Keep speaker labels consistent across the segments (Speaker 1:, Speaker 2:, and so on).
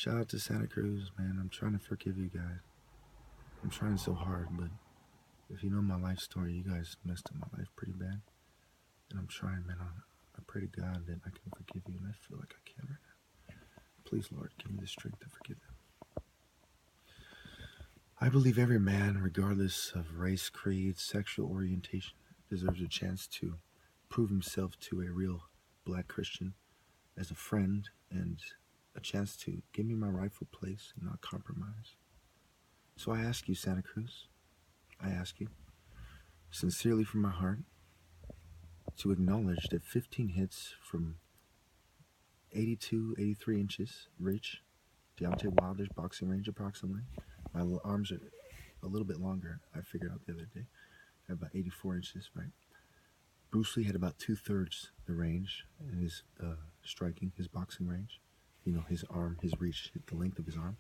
Speaker 1: Shout out to Santa Cruz, man. I'm trying to forgive you guys. I'm trying so hard, but if you know my life story, you guys messed up my life pretty bad. And I'm trying, man. I pray to God that I can forgive you, and I feel like I can right now. Please, Lord, give me the strength to forgive them. I believe every man, regardless of race, creed, sexual orientation, deserves a chance to prove himself to a real black Christian as a friend and a chance to give me my rightful place and not compromise. So I ask you, Santa Cruz, I ask you, sincerely from my heart, to acknowledge that 15 hits from 82, 83 inches reach, Deontay Wilder's boxing range approximately. My arms are a little bit longer, I figured out the other day. I have about 84 inches, right? Bruce Lee had about two-thirds the range in his striking, his boxing range. You know, his arm, his reach, the length of his arm.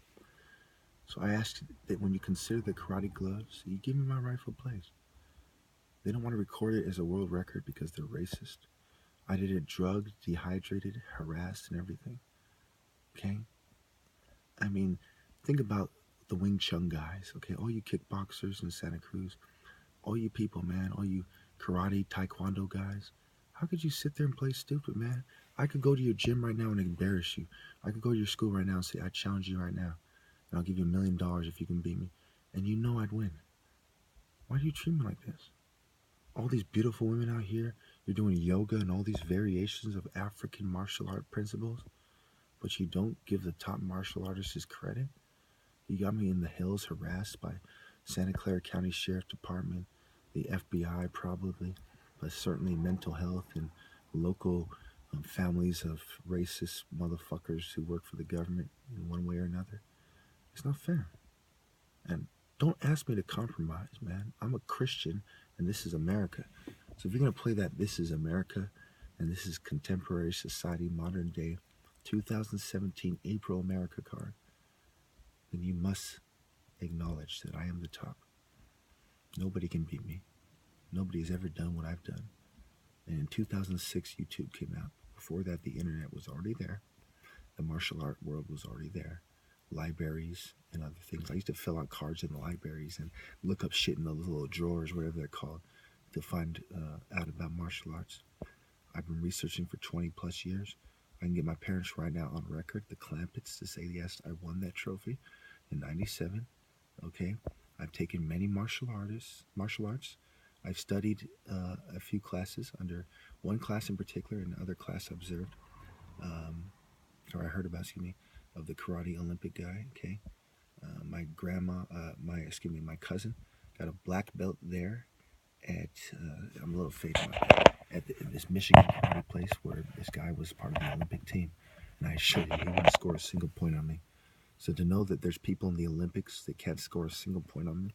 Speaker 1: So I asked that when you consider the karate gloves, you give me my rightful place. They don't want to record it as a world record because they're racist. I did it drugged, dehydrated, harassed, and everything. Okay? I mean, think about the Wing Chun guys, okay? All you kickboxers in Santa Cruz, all you people, man, all you karate, taekwondo guys. How could you sit there and play stupid, man? I could go to your gym right now and embarrass you. I could go to your school right now and say, I challenge you right now, and I'll give you $1,000,000 if you can beat me. And you know I'd win. Why do you treat me like this? All these beautiful women out here, you're doing yoga and all these variations of African martial art principles, but you don't give the top martial artists his credit? You got me in the hills harassed by Santa Clara County Sheriff Department, the FBI probably, but certainly mental health and local families of racist motherfuckers who work for the government in one way or another. It's not fair. And don't ask me to compromise, man. I'm a Christian and this is America. So if you're going to play that this is America and this is contemporary society, modern day, 2017 April America card, then you must acknowledge that I am the top. Nobody can beat me. Nobody has ever done what I've done. And in 2006, YouTube came out. Before that, the internet was already there. The martial art world was already there. Libraries and other things. I used to fill out cards in the libraries and look up shit in the little drawers, whatever they're called, to find out about martial arts. I've been researching for 20 plus years. I can get my parents right now on record, the Clampets, to say, yes, I won that trophy in 97. Okay, I've taken many martial arts. I've studied a few classes under one class in particular, and another class I observed, or I heard about, of the karate Olympic guy. Okay, my my cousin got a black belt there at, I'm a little fake at this Michigan karate place where this guy was part of the Olympic team, and I assured you he wouldn't score a single point on me. So to know that there's people in the Olympics that can't score a single point on me,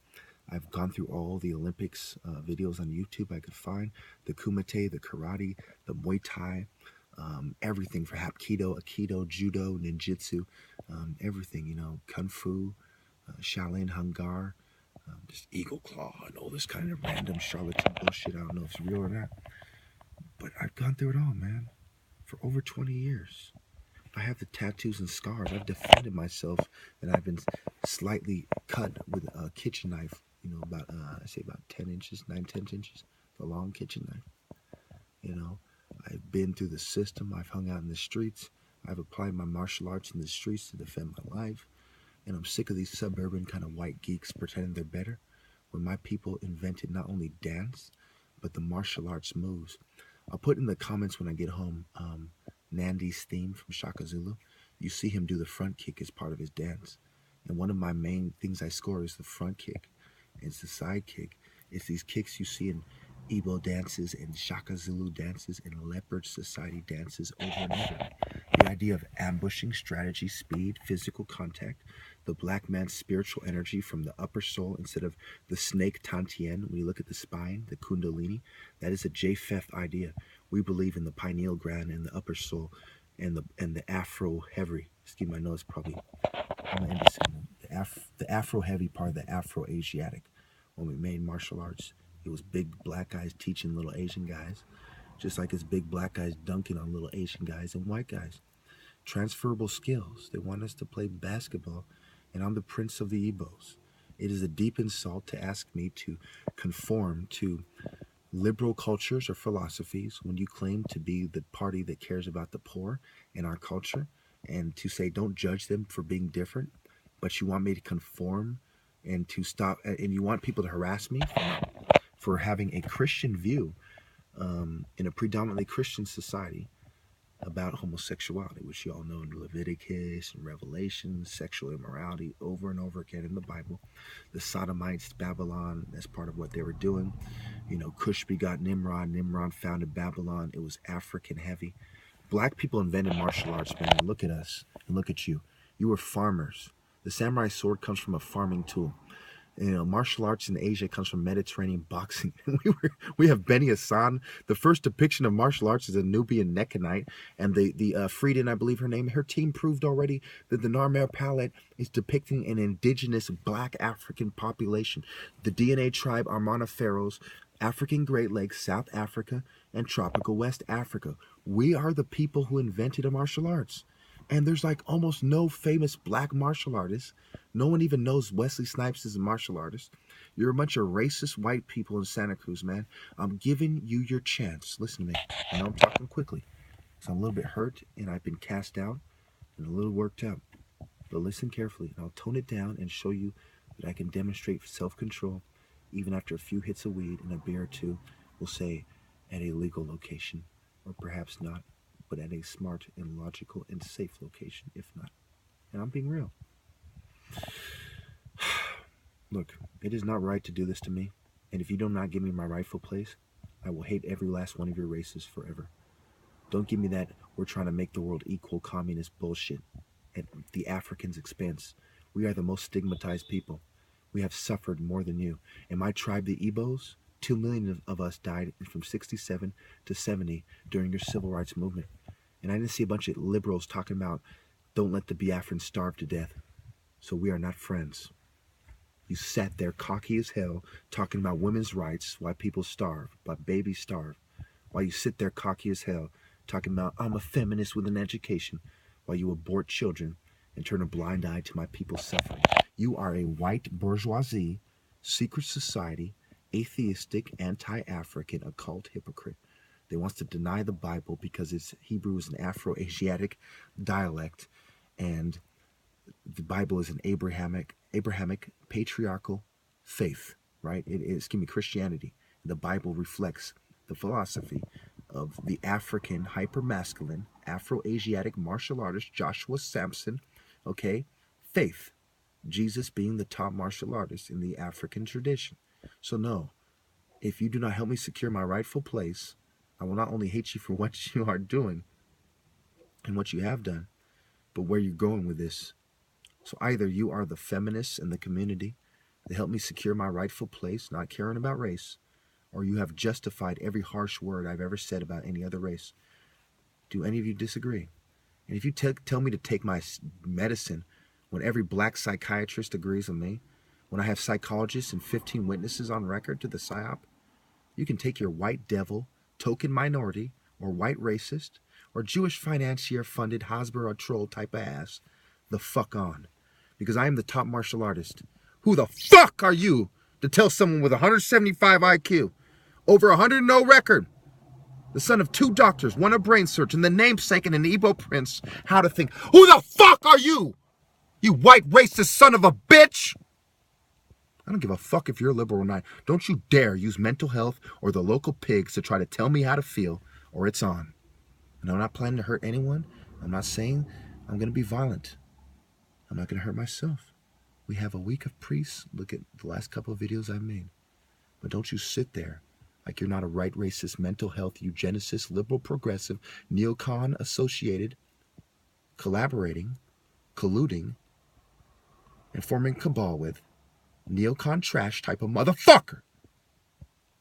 Speaker 1: I've gone through all the Olympics videos on YouTube I could find, the Kumite, the karate, the Muay Thai, everything for Hapkido, Aikido, Judo, Ninjutsu, everything, Kung Fu, Shaolin, Hungar, just Eagle Claw, and all this kind of random charlatan bullshit. I don't know if it's real or not. But I've gone through it all, man, for over 20 years. I have the tattoos and scars. I've defended myself, and I've been slightly cut with a kitchen knife. About I say about 10 inches, 10 inches, the long kitchen knife. I've been through the system. I've hung out in the streets. I've applied my martial arts in the streets to defend my life. And I'm sick of these suburban kind of white geeks pretending they're better when my people invented not only dance, but the martial arts moves. I'll put in the comments when I get home Nandi's theme from Shaka Zulu. You see him do the front kick as part of his dance. And one of my main things I score is the front kick. It's the side kick. It's these kicks you see in Igbo dances and Shaka Zulu dances and Leopard Society dances over and over. The idea of ambushing, strategy, speed, physical contact, the black man's spiritual energy from the upper soul instead of the snake Tantien. When you look at the spine, the Kundalini, that is a Japheth idea. We believe in the pineal gland and the upper soul and the Afro heavy. Excuse my nose, probably. I'm gonna end this in the Afro heavy part of the Afro Asiatic. When we made martial arts, it was big black guys teaching little Asian guys, just like it's big black guys dunking on little Asian guys and white guys. transferable skills. They want us to play basketball, and I'm the prince of the Igbos. It is a deep insult to ask me to conform to liberal cultures or philosophies when you claim to be the party that cares about the poor in our culture, and to say don't judge them for being different, but you want me to conform and to stop, and you want people to harass me for having a Christian view in a predominantly Christian society about homosexuality, which you all know in Leviticus and Revelation, sexual immorality over and over again in the Bible. The Sodomites, Babylon, that's part of what they were doing. You know, Cush begot Nimrod. Nimrod founded Babylon. It was African heavy. Black people invented martial arts, man. Look at us and look at you. You were farmers. The samurai sword comes from a farming tool. You know, martial arts in Asia comes from Mediterranean boxing. We have Beni Hassan. The first depiction of martial arts is a Nubian Nechanite, and the Frieden, I believe her name, her team proved already that the Narmer palette is depicting an indigenous Black African population. The DNA tribe Armana-Pharaohs, African Great Lakes, South Africa, and tropical West Africa. We are the people who invented the martial arts. And there's like almost no famous Black martial artists. No one even knows Wesley Snipes is a martial artist. You're a bunch of racist white people in Santa Cruz, man. I'm giving you your chance. Listen to me. I know I'm talking quickly, because I'm a little bit hurt and I've been cast down and a little worked up. But listen carefully, and I'll tone it down and show you that I can demonstrate self-control even after a few hits of weed and a beer or two, we'll say, at a legal location, or perhaps not, but at a smart and logical and safe location, if not. And I'm being real. Look, it is not right to do this to me, and if you do not give me my rightful place, I will hate every last one of your races forever. Don't give me that we're trying to make the world equal communist bullshit at the Africans' expense. We are the most stigmatized people. We have suffered more than you. In my tribe, the Igbos, 2 million of us died from 67 to 70 during your civil rights movement. And I didn't see a bunch of liberals talking about don't let the Biafrans starve to death. So we are not friends. You sat there cocky as hell talking about women's rights while people starve, while babies starve. While you sit there cocky as hell talking about I'm a feminist with an education while you abort children and turn a blind eye to my people's suffering. You are a white bourgeoisie, secret society, atheistic, anti-African, occult hypocrite that wants to deny the Bible because it's Hebrew is an Afro-Asiatic dialect, and the Bible is an Abrahamic patriarchal faith, right? It is, Christianity. The Bible reflects the philosophy of the African hyper-masculine Afro-Asiatic martial artist Joshua Samson, okay? Faith. Jesus being the top martial artist in the African tradition. So no, if you do not help me secure my rightful place, I will not only hate you for what you are doing and what you have done, but where you're going with this. So either you are the feminists in the community that help me secure my rightful place, not caring about race, or you have justified every harsh word I've ever said about any other race. Do any of you disagree? And if you tell me to take my medicine when every Black psychiatrist agrees with me, when I have psychologists and 15 witnesses on record to the PSYOP, you can take your white devil, token minority, or white racist, or Jewish financier-funded Hasbro troll type of ass the fuck on. Because I am the top martial artist. Who the fuck are you to tell someone with 175 IQ, over 100 no record, the son of 2 doctors, 1 a brain surgeon, the namesake and an Igbo prince, how to think? Who the fuck are you? You white racist son of a bitch! I don't give a fuck if you're liberal or not. Don't you dare use mental health or the local pigs to try to tell me how to feel, or it's on. And I'm not planning to hurt anyone. I'm not saying I'm going to be violent. I'm not going to hurt myself. We have a week of priests. Look at the last couple of videos I've made. But don't you sit there like you're not a right racist, mental health, eugenicist, liberal progressive, neocon associated, collaborating, colluding, and forming cabal with neocon trash type of motherfucker.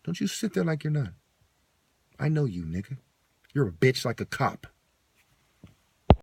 Speaker 1: Don't you sit there like you're not. I know you, nigga. You're a bitch like a cop.